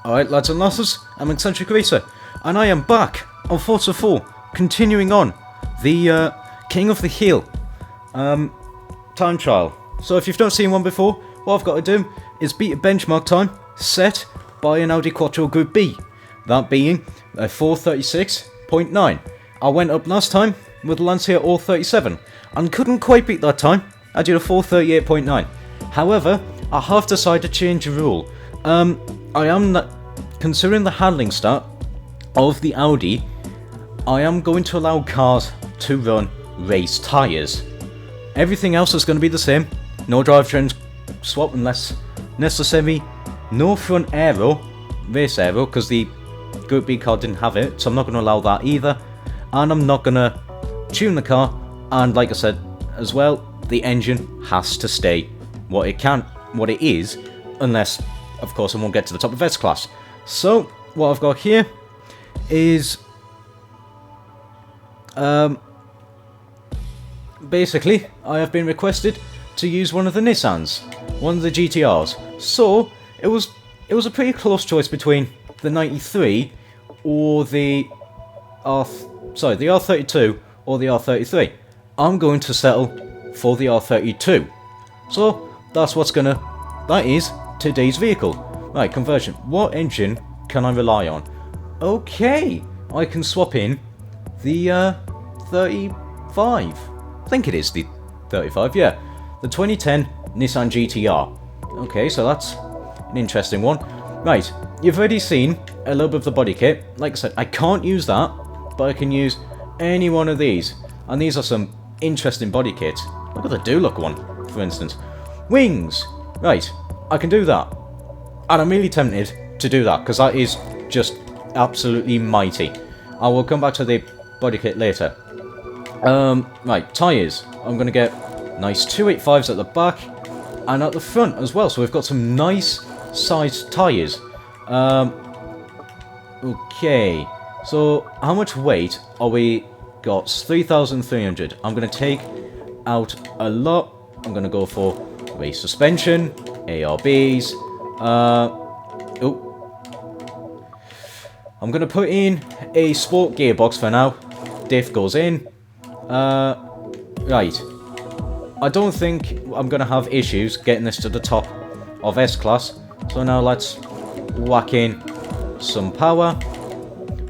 Alright lads and lasses, I'm Eccentric Racer, and I am back on Forza 4, continuing on the King of the Hill time trial. So if you've not seen one before, what I've got to do is beat a benchmark time set by an Audi Quattro Group B, that being a 4:36.9. I went up last time with Lancia R37 and couldn't quite beat that time. I did a 4:38.9. However, I have decided to change the rule. I am considering the handling stat of the Audi. I am going to allow cars to run race tyres. Everything else is going to be the same. No drivetrain swap unless necessary. No front aero, race aero, because the Group B car didn't have it, so I'm not going to allow that either. And I'm not going to tune the car. And like I said as well, the engine has to stay what it is, unless, of course, I won't get to the top of S-Class. So, what I've got here is basically, I have been requested to use one of the Nissans, one of the GTRs. So, it was a pretty close choice between the 93 or the R32 or the R33. I'm going to settle for the R32. So, that is today's vehicle. Right, conversion. What engine can I rely on? Okay, I can swap in the 35. I think it is the 35, yeah. The 2010 Nissan GTR. Okay, so that's an interesting one. Right, you've already seen a little bit of the body kit. Like I said, I can't use that, but I can use any one of these. And these are some interesting body kits. Look at the do-look one, for instance. Wings! Right, I can do that. And I'm really tempted to do that, because that is just absolutely mighty. I will come back to the body kit later. Right, tyres. I'm going to get nice 285s at the back and at the front as well. So we've got some nice sized tyres. Okay, so how much weight are we got? 3,300. I'm going to take out a lot. I'm going to go for race suspension, ARBs. I'm going to put in a sport gearbox for now. Diff goes in. Right. I don't think I'm going to have issues getting this to the top of S-Class. So now let's whack in some power.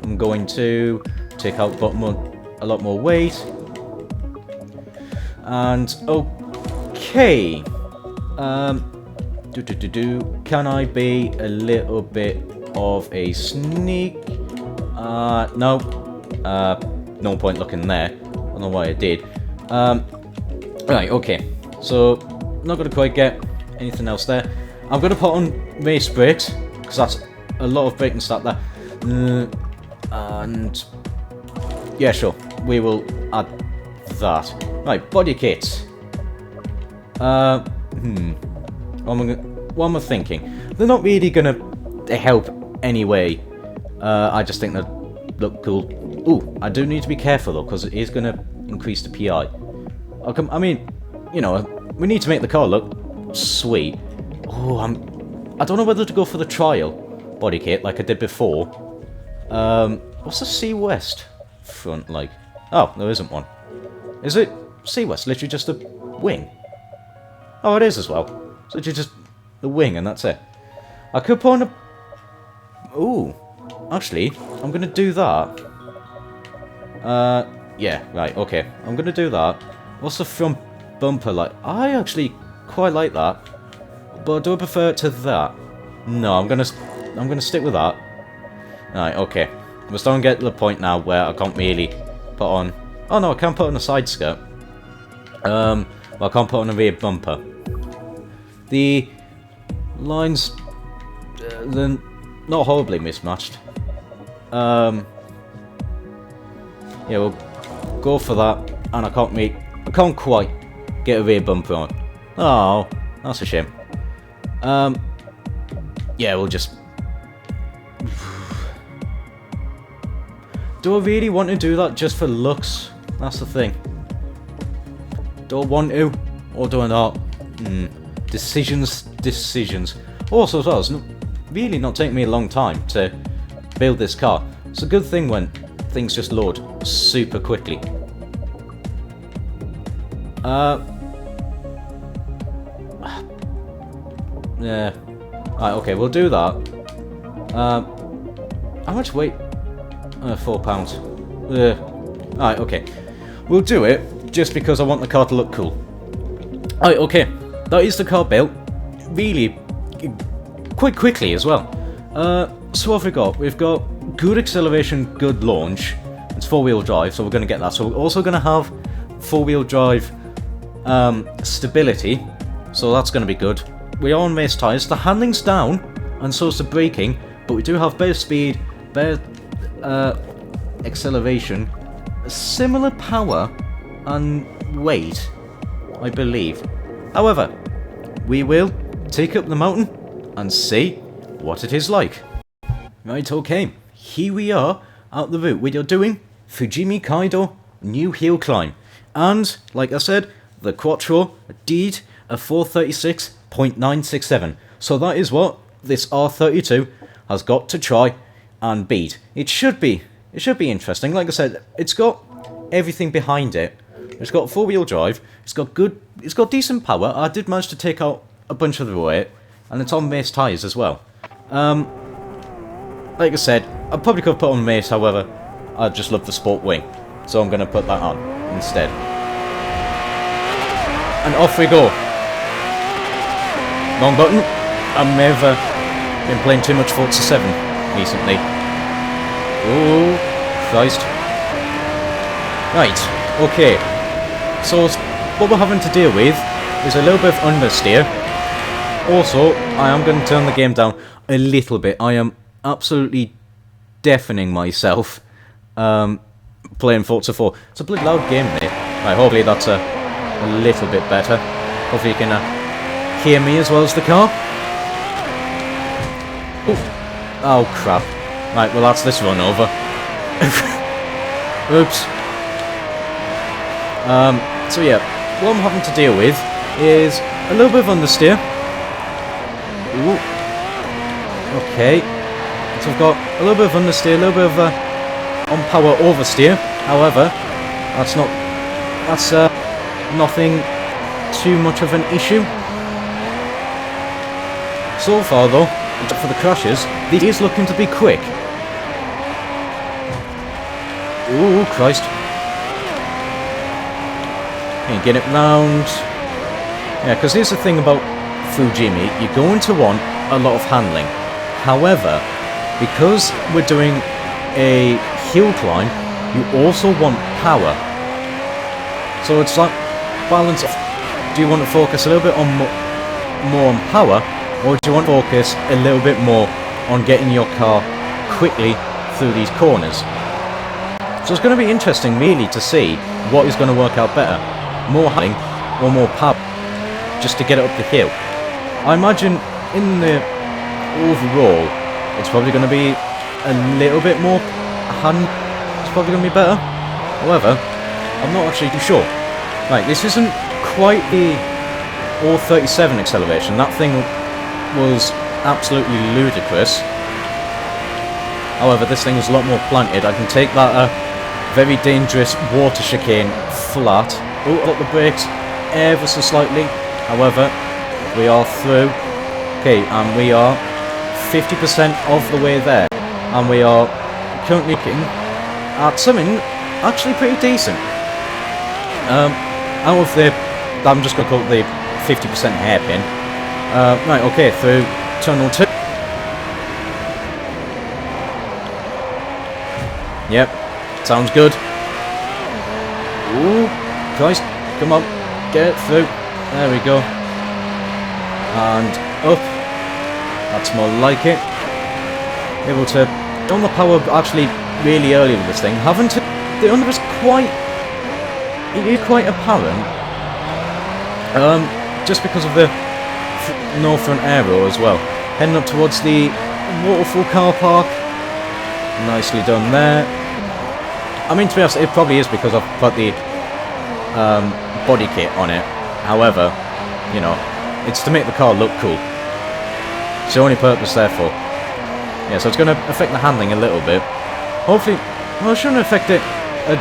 I'm going to take out a lot more weight. And okay. Can I be a little bit of a sneak? No. No point looking there. I don't know why I did. Right, okay. So, not going to quite get anything else there. I'm going to put on race brakes, because that's a lot of braking stat there. And yeah, sure. We will add that. Right, body kits. What am I thinking? They're not really going to help anyway. I just think they look cool. Ooh, I do need to be careful though, because it is going to increase the PI. I mean, you know, we need to make the car look sweet. Oh, I don't know whether to go for the trial body kit like I did before. What's the Sea West front like? Oh, there isn't one. Is it Sea West literally just a wing? Oh, it is as well. So it's just the wing and that's it. I could put on a... Ooh, actually, I'm going to do that. Yeah, right, okay. I'm going to do that. What's the front bumper like? I actually quite like that. But do I prefer it to that? No, I'm gonna stick with that. Right, okay. We're starting to get to the point now where I can't really put on... Oh no, I can put on a side skirt. But I can't put on a rear bumper. The lines... they're not horribly mismatched. Yeah, we'll go for that. And I can't quite get a rear bumper on. Oh, that's a shame. Yeah, we'll just... Do I really want to do that just for looks? That's the thing. Do I want to, or do I not? Decisions. Also, as well, really not taking me a long time to build this car. It's a good thing when things just load super quickly. Yeah. Right, okay, we'll do that. How much weight? £4. Alright, okay. We'll do it just because I want the car to look cool. Alright, okay. That is the car built. Really, quite quickly as well. So what have we got? We've got good acceleration, good launch. It's 4-wheel drive, so we're going to get that. So we're also going to have 4-wheel drive stability. So that's going to be good. We are on race tyres. The handling's down, and so is the braking. But we do have better speed, better acceleration, similar power and weight, I believe. However, we will take up the mountain and see what it is like. Right, okay, here we are at the route. We are doing Fujimi Kaido New Hill Climb. And, like I said, the Quattro did a 436.967. So that is what this R32 has got to try and beat. It should be interesting. Like I said, it's got everything behind it. It's got 4-wheel drive. It's got decent power. I did manage to take out a bunch of the weight, and it's on race tyres as well. Like I said, I probably could have put on race. However, I just love the sport wing, so I'm going to put that on instead. And off we go. Wrong button. I may have been playing too much Forza 7 recently. Oh, Christ. Right, okay. So, what we're having to deal with is a little bit of understeer. Also, I am going to turn the game down a little bit. I am absolutely deafening myself playing Forza 4. It's a bloody loud game, mate. Right, hopefully that's a little bit better. Hopefully you can hear me as well as the car. Ooh. Oh, crap. Right, well that's this run over. Oops. So yeah, what I'm having to deal with is a little bit of understeer. Ooh. Okay. So I've got a little bit of understeer, a little bit of on power oversteer. However, that's nothing too much of an issue. So far though, except for the crashes, it is looking to be quick. Ooh, Christ. Can you get it round? Yeah, because here's the thing about Fujimi, you're going to want a lot of handling. However, because we're doing a hill climb, you also want power. So it's like balance of, do you want to focus a little bit on more on power, or do you want to focus a little bit more on getting your car quickly through these corners? So it's going to be interesting really to see what is going to work out better. More handling or more power, just to get it up the hill. I imagine in the overall, it's probably going to be a little bit more hand. It's probably going to be better. However, I'm not actually too sure. Right, this isn't quite the R37 acceleration. That thing was absolutely ludicrous. However, this thing is a lot more planted. I can take that very dangerous water chicane flat. Oh, I got the brakes ever so slightly. However, we are through. Okay, and we are 50% of the way there. And we are currently looking at something actually pretty decent. Out of the, I'm just going to call it the 50% hairpin. Right, okay, through tunnel 2. Yep, sounds good. Ooh, Christ, come on, get it through. There we go. And up. That's more like it. Able to on the power actually really early with this thing. Haven't the under is quite apparent. Just because of the no front aero as well. Heading up towards the waterfall car park. Nicely done there. I mean, to be honest, it probably is because I've put the body kit on it. However, you know, it's to make the car look cool. It's the only purpose therefore. Yeah, so it's going to affect the handling a little bit. Hopefully, well, it shouldn't affect it a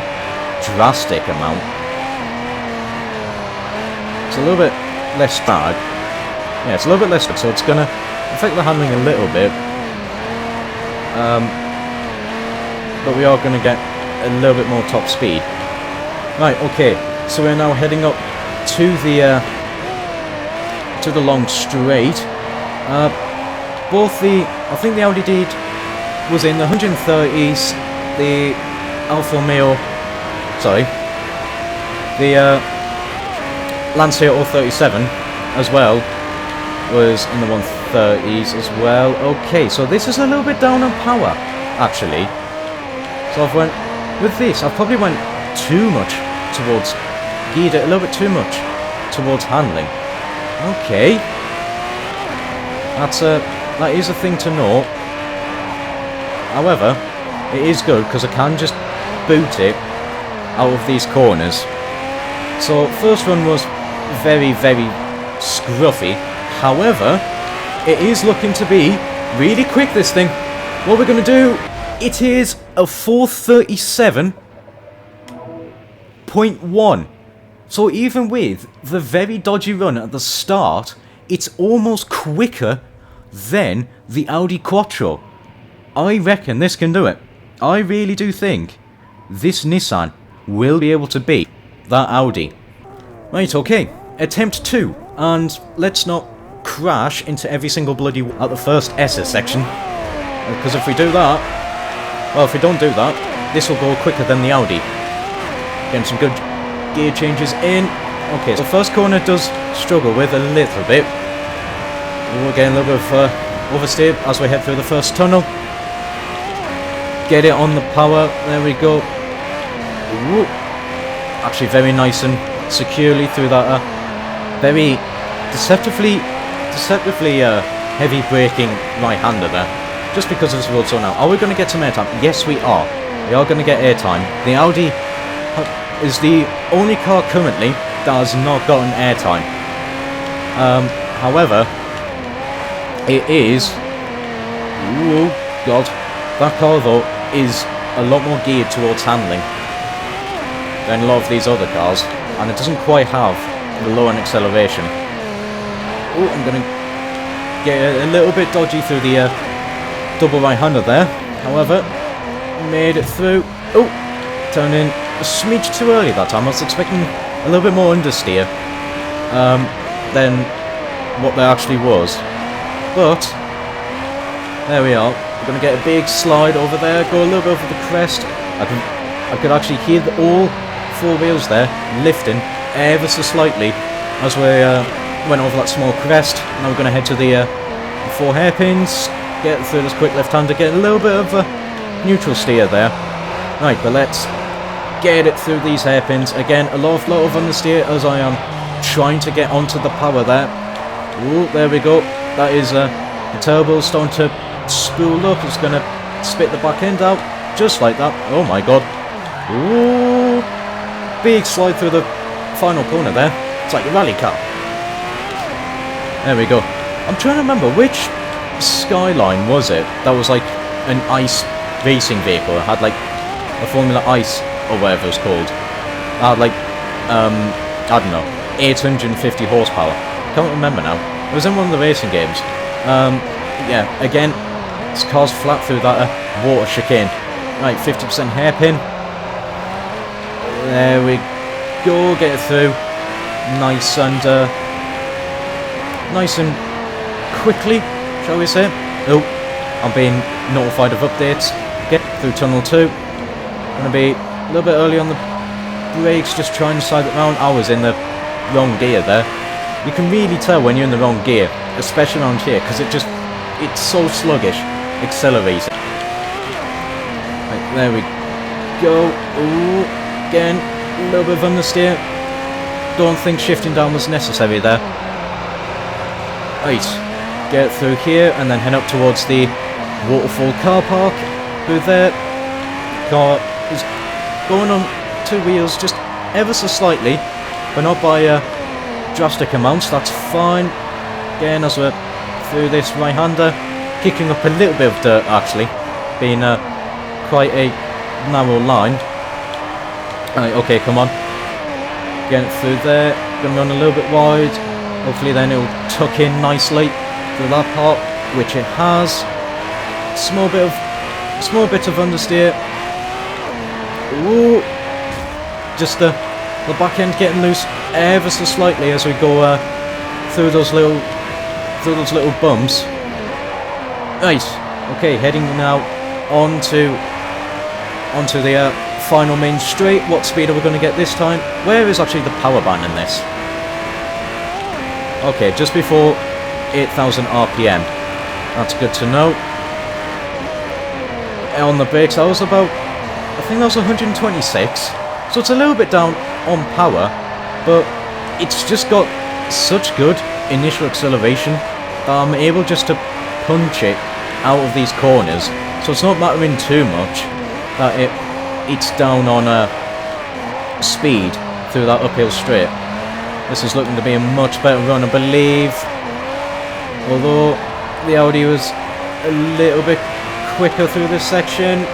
drastic amount. It's a little bit less drag. Yeah, it's a little bit less, so it's going to affect the handling a little bit. But we are going to get a little bit more top speed. Right, okay, so we're now heading up to the long straight. I think the Audi did was in the 130s, the Alfa Romeo, sorry, the Lancia 037 as well was in the 130s as well. Okay, so this is a little bit down on power, actually. So with this, I've probably went too much towards, geared it a little bit too much towards handling. Okay, that is a thing to note. However, it is good because I can just boot it out of these corners. So first run was very, very scruffy. However, it is looking to be really quick, this thing. What we're going to do, it is a 437.1. So even with the very dodgy run at the start, it's almost quicker than the Audi Quattro. I reckon this can do it. I really do think this Nissan will be able to beat that Audi. Right, okay. Attempt 2. And let's not crash into every single bloody at the first SS section. Because if we do that, well, if we don't do that, this will go quicker than the Audi. Getting some good gear changes in. Okay, so first corner does struggle with a little bit. We're getting a little bit of oversteer as we head through the first tunnel. Get it on the power. There we go. Ooh. Actually, very nice and securely through that very deceptively heavy braking right-hander there. Just because of this road so now. Are we going to get some airtime? Yes, we are. We are going to get airtime. The Audi is the only car currently that has not gotten airtime. However, it is... Oh, God. That car, though, is a lot more geared towards handling than a lot of these other cars. And it doesn't quite have the low-end acceleration. Oh, I'm going to get a little bit dodgy through the double right-hander there. However, made it through. Oh, turned in a smidge too early that time. I was expecting a little bit more understeer than what there actually was. But there we are. We're going to get a big slide over there, go a little bit over the crest. I could actually hear all four wheels there lifting ever so slightly as we went over that small crest. Now we're going to head to the four hairpins, get through this quick left-hander, get a little bit of neutral steer there. Right, but let's get it through these hairpins. Again, a lot of understeer as I am trying to get onto the power there. Ooh, there we go. That is the turbo starting to spool up. It's going to spit the back end out just like that. Oh my god. Ooh, big slide through the final corner there. It's like a rally car. There we go. I'm trying to remember which Skyline was it that was like an ice racing vehicle. It had like a Formula Ice or whatever it's called. It had like I don't know, 850 horsepower. Can't remember now. It was in one of the racing games. Yeah, again, this car's flat through that water chicane. Right, 50% hairpin. There we go, get it through. Nice and quickly, shall we say. Oh, I'm being notified of updates. Get through tunnel 2. Gonna be a little bit early on the brakes, just trying to slide it round. I was in the wrong gear there. You can really tell when you're in the wrong gear, especially around here, because it's so sluggish, accelerating. Right, there we go. Ooh, again, a little bit of understeer. Don't think shifting down was necessary there. Right, get through here and then head up towards the waterfall car park. Through there, car is going on two wheels just ever so slightly, but not by drastic amounts. That's fine. Again, as we're through this right-hander, kicking up a little bit of dirt actually, being quite a narrow line. Right, okay, come on, getting it through there, gonna run a little bit wide, hopefully then it'll tuck in nicely through that part, which it has. Small bit of understeer. Ooh, just the back end getting loose ever so slightly as we go through those little bumps. Nice. Okay, heading now onto the final main straight. What speed are we going to get this time? Where is actually the power band in this? Okay, just before 8,000 RPM. That's good to know. On the brakes, I think that was 126. So it's a little bit down on power, but it's just got such good initial acceleration that I'm able just to punch it out of these corners. So it's not mattering too much that it's down on speed through that uphill straight. This is looking to be a much better run, I believe. Although the Audi was a little bit quicker through this section.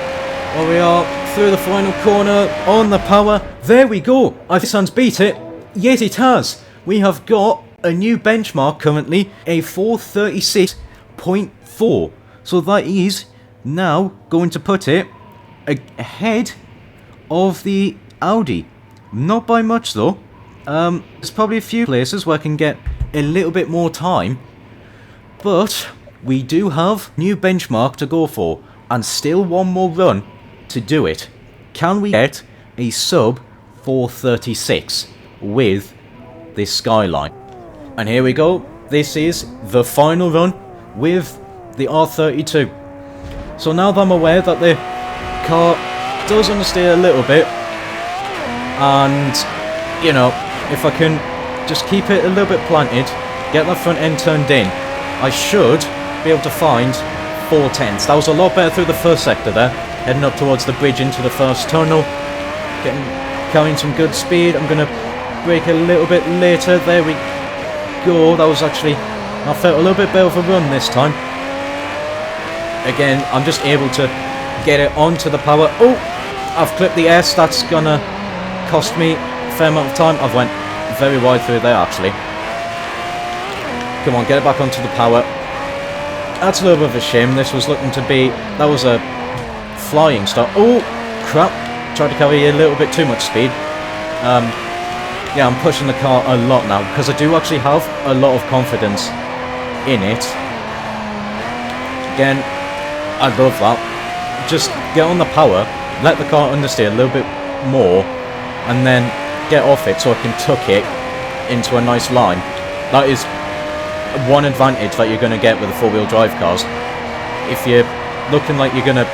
Here we are through the final corner on the power. There we go. I think Nissan's beat it. Yes, it has. We have got a new benchmark currently, a 436.4. So that is now going to put it ahead of the Audi. Not by much though. There's probably a few places where I can get a little bit more time, but we do have new benchmark to go for, and still one more run to do it. Can we get a sub 436 with this Skyline? And here we go. This is the final run with the R32. So now that I'm aware that the car does understeer a little bit, and you know, if I can just keep it a little bit planted, get that front end turned in, I should be able to find 4/10. That was a lot better through the first sector there, heading up towards the bridge into the first tunnel, carrying some good speed. I'm going to brake a little bit later. There we go. That was actually, I felt a little bit better of a run this time. Again, I'm just able to get it onto the power. Oh, I've clipped the S. That's going to cost me a fair amount of time. I've went very wide through there actually. Come on, get it back onto the power. That's a little bit of a shame. This was looking to be, that was a flying start. Oh, crap. Tried to carry a little bit too much speed. Yeah, I'm pushing the car a lot now, because I do actually have a lot of confidence in it. Again, I love that. Just get on the power, let the car understeer a little bit more, and then get off it so I can tuck it into a nice line. That is one advantage that you're going to get with the four-wheel drive cars. If you're looking like you're going to,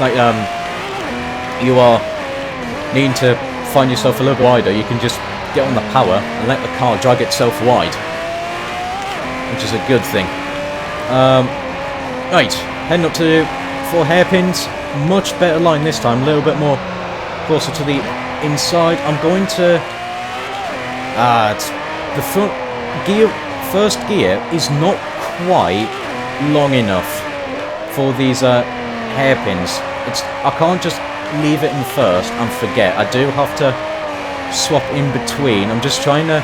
like, you are needing to find yourself a little bit wider, you can just get on the power and let the car drag itself wide, which is a good thing. Right, heading up to 4 hairpins. Much better line this time, a little bit more closer to the inside. I'm going to the front gear. First gear is not quite long enough for these hairpins. I can't just leave it in first and forget. I do have to swap in between. I'm just trying to...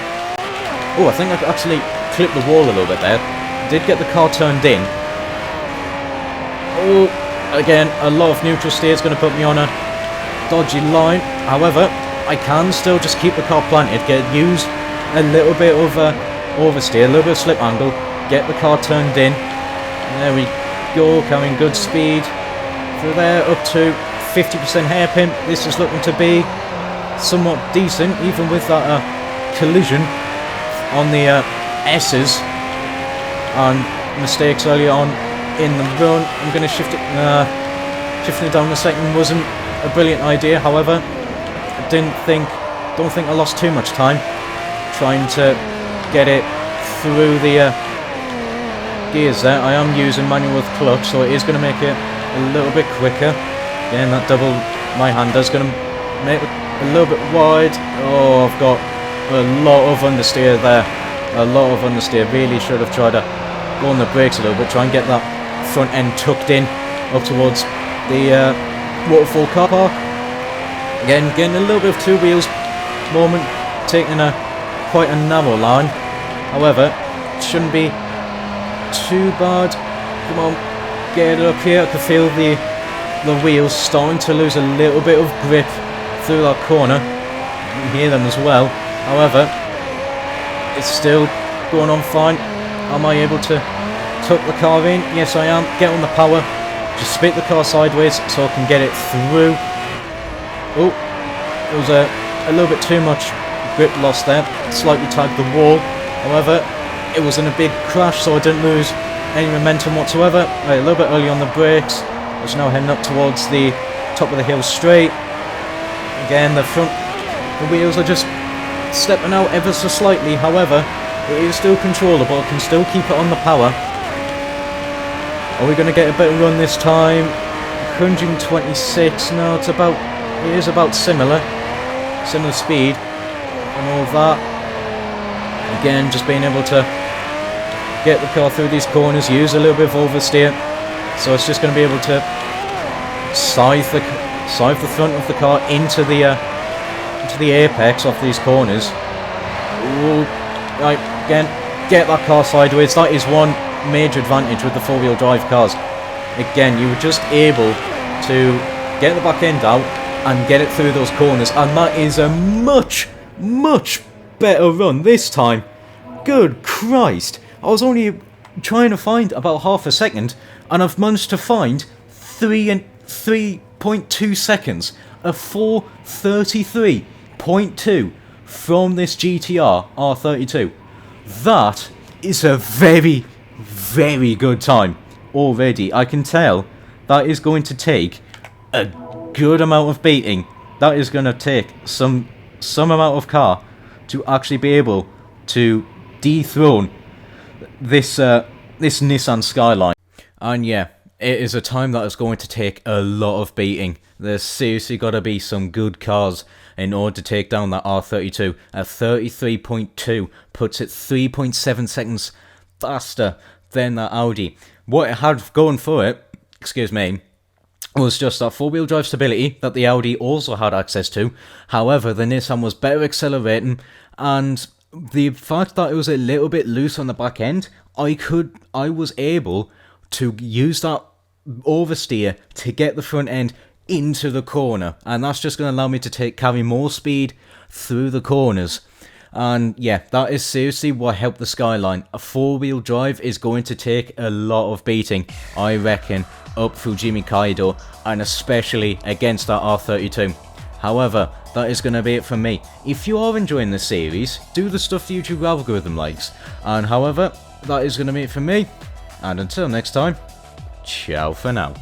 Oh, I think I actually clipped the wall a little bit there. Did get the car turned in. Oh, again, a lot of neutral steer is going to put me on a dodgy line. However, I can still just keep the car planted, use a little bit of oversteer, a little bit of slip angle, get the car turned in. There we go, carrying good speed through there, up to 50% hairpin. This is looking to be somewhat decent, even with that collision on the S's and mistakes early on in the run. I'm going to shift it. Shifting it down a second wasn't a brilliant idea. However, I don't think I lost too much time trying to get it through the gears there. I am using manual with clutch, so it is going to make it a little bit quicker. Again, that double right-hander is going to make it a little bit wide. Oh, I've got a lot of understeer there. A lot of understeer. Really should have tried to go on the brakes a little bit, try and get that front end tucked in up towards the waterfall car park. Again, getting a little bit of two wheels moment, taking quite a narrow line. However, it shouldn't be too bad. Come on, get it up here. I can feel the wheels starting to lose a little bit of grip through that corner. You can hear them as well. However, it's still going on fine. Am I able to tuck the car in? Yes, I am. Get on the power. Just spit the car sideways so I can get it through. Oh, it was a little bit too much grip loss there. Slightly tagged the wall. However, it was in a big crash, so I didn't lose any momentum whatsoever. Right, a little bit early on the brakes. I was now heading up towards the top of the hill straight. Again, the wheels are just stepping out ever so slightly. However, it is still controllable. I can still keep it on the power. Are we going to get a better run this time? 126. No, it is about similar speed and all of that. Again, just being able to get the car through these corners, use a little bit of oversteer, so it's just going to be able to scythe the front of the car into the apex of these corners. Ooh, right, again, get that car sideways. That is one major advantage with the four-wheel drive cars. Again, you were just able to get the back end out and get it through those corners, and that is a much better run this time. Good Christ, I was only trying to find about half a second, and I've managed to find 3.2 seconds, a 4:33.2 from this GTR R32. That is a very good time already. I can tell that is going to take a good amount of beating. That is going to take some amount of car to actually be able to dethrone this Nissan Skyline. And yeah, it is a time that is going to take a lot of beating. There's seriously got to be some good cars in order to take down that R32. A 33.2 puts it 3.7 seconds faster than that Audi. What it had going for it, excuse me, was just that four-wheel drive stability that the Audi also had access to. However, the Nissan was better accelerating, and the fact that it was a little bit loose on the back end, I was able to use that oversteer to get the front end into the corner, and that's just going to allow me to carry more speed through the corners. And yeah, that is seriously what helped the Skyline. A four-wheel drive is going to take a lot of beating, I reckon, up Fujimi Kaido, and especially against that R32. However, that is going to be it from me. If you are enjoying this series, do the stuff the YouTube algorithm likes. And however, that is going to be it from me. And until next time, ciao for now.